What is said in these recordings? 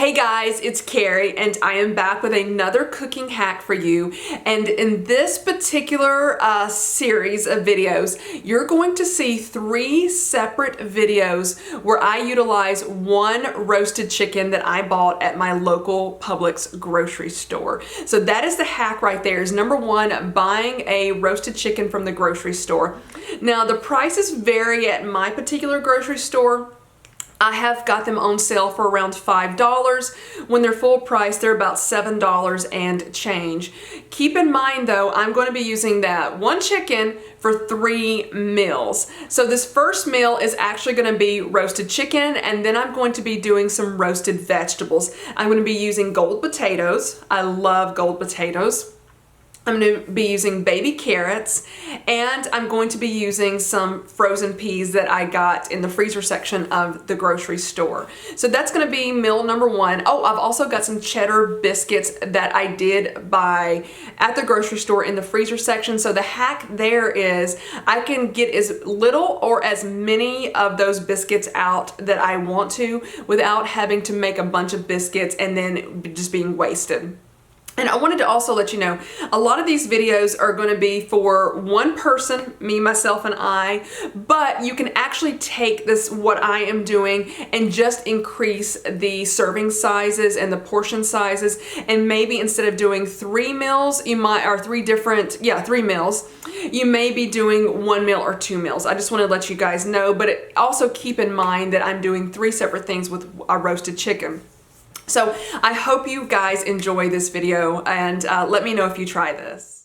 Hey guys, it's Carrie and I am back with another cooking hack for you. And in this particular series of videos, you're going to see 3 separate videos where I utilize one roasted chicken that I bought at my local Publix grocery store. So that is the hack right there, is number 1, buying a roasted chicken from the grocery store. Now the prices vary at my particular grocery store. I have got them on sale for around $5. When they're full price, they're about $7 and change. Keep in mind though, I'm going to be using that one chicken for 3 meals. So this first meal is actually going to be roasted chicken, and then I'm going to be doing some roasted vegetables. I'm going to be using gold potatoes. I love gold potatoes. I'm going to be using baby carrots, and I'm going to be using some frozen peas that I got in the freezer section of the grocery store. So that's going to be meal number 1. Oh, I've also got some cheddar biscuits that I did buy at the grocery store in the freezer section. So the hack there is I can get as little or as many of those biscuits out that I want to without having to make a bunch of biscuits and then just being wasted. And I wanted to also let you know, a lot of these videos are going to be for one person, me, myself, and I, but you can actually take this, what I am doing, and just increase the serving sizes and the portion sizes, and maybe instead of doing 3 meals, you might, or 3 meals, you may be doing 1 meal or 2 meals. I just want to let you guys know, but also keep in mind that I'm doing 3 separate things with a roasted chicken. So I hope you guys enjoy this video, and let me know if you try this.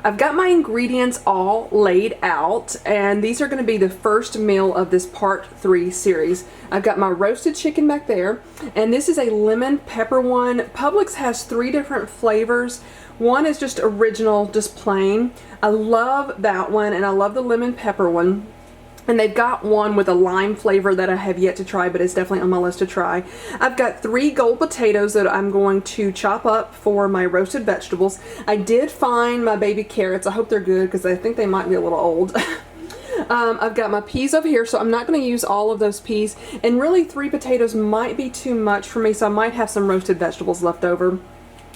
I've got my ingredients all laid out, and these are going to be the first meal of this part 3 series. I've got my roasted chicken back there, and this is a lemon pepper one. Publix has 3 different flavors. One is just original, just plain. I love that one, and I love the lemon pepper one. And they've got one with a lime flavor that I have yet to try, but it's definitely on my list to try. I've got 3 gold potatoes that I'm going to chop up for my roasted vegetables. I did find my baby carrots. I hope they're good because I think they might be a little old. I've got my peas over here, so I'm not going to use all of those peas. And really 3 potatoes might be too much for me, so I might have some roasted vegetables left over.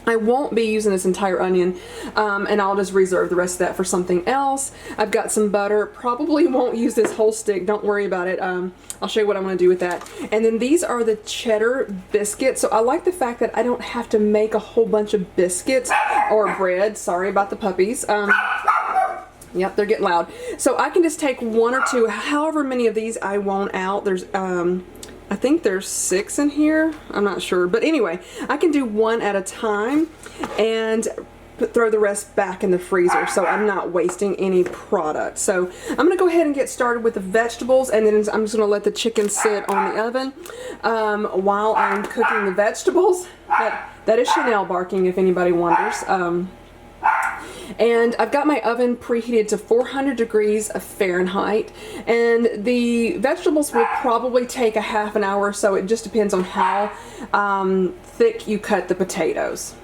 I won't be using this entire onion, and I'll just reserve the rest of that for something else. I've got some butter. Probably won't use this whole stick. Don't worry about it. I'll show you what I'm going to do with that. And then these are the cheddar biscuits. So I like the fact that I don't have to make a whole bunch of biscuits or bread. Sorry about the puppies. Yep, they're getting loud. So I can just take 1 or 2, however many of these I want out. There's I think there's 6 in here. I'm not sure. But anyway, I can do 1 at a time and throw the rest back in the freezer, so I'm not wasting any product. So I'm going to go ahead and get started with the vegetables, and then I'm just going to let the chicken sit on the oven while I'm cooking the vegetables. That is Chanel barking, if anybody wonders. And I've got my oven preheated to 400 degrees of Fahrenheit, and the vegetables will probably take a half an hour or so. It just depends on how thick you cut the potatoes.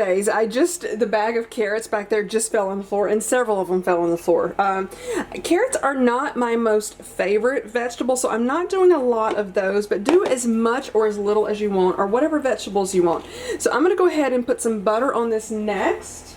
days. The bag of carrots back there just fell on the floor, and several of them fell on the floor. Carrots are not my most favorite vegetable, so I'm not doing a lot of those, but do as much or as little as you want, or whatever vegetables you want. So I'm going to go ahead and put some butter on this next.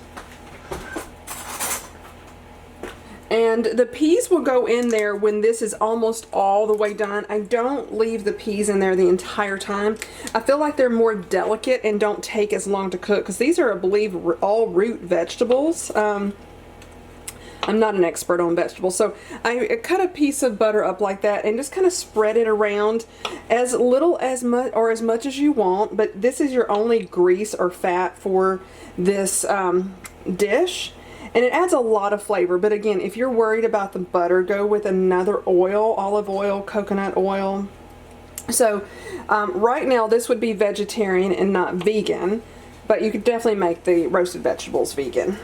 And the peas will go in there when this is almost all the way done. I don't leave the peas in there the entire time. I feel like they're more delicate and don't take as long to cook, because these are, I believe, all root vegetables. I'm not an expert on vegetables, so I cut a piece of butter up like that and just kind of spread it around as little as much or as much as you want, but this is your only grease or fat for this dish. And it adds a lot of flavor, but again, if you're worried about the butter, go with another oil, olive oil, coconut oil. So right now this would be vegetarian and not vegan, but you could definitely make the roasted vegetables vegan.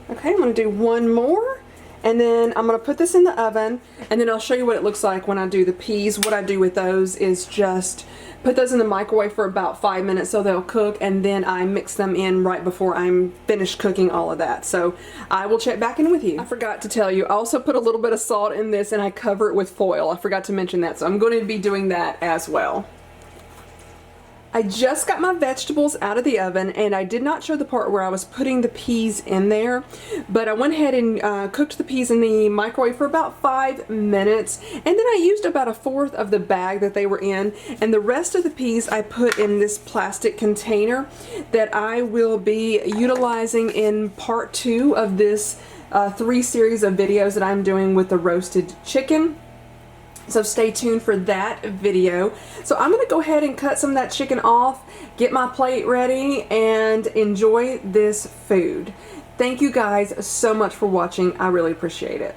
Okay, I'm going to do one more, and then I'm going to put this in the oven, and then I'll show you what it looks like when I do the peas. What I do with those is just put those in the microwave for about 5 minutes so they'll cook, and then I mix them in right before I'm finished cooking all of that. So I will check back in with you. I forgot to tell you, I also put a little bit of salt in this, and I cover it with foil. I forgot to mention that, so I'm going to be doing that as well. I just got my vegetables out of the oven, and I did not show the part where I was putting the peas in there, but I went ahead and cooked the peas in the microwave for about 5 minutes, and then I used about 1/4 of the bag that they were in, and the rest of the peas I put in this plastic container that I will be utilizing in part 2 of this 3 series of videos that I'm doing with the roasted chicken. So stay tuned for that video. So I'm going to go ahead and cut some of that chicken off, get my plate ready, and enjoy this food. Thank you guys so much for watching. I really appreciate it.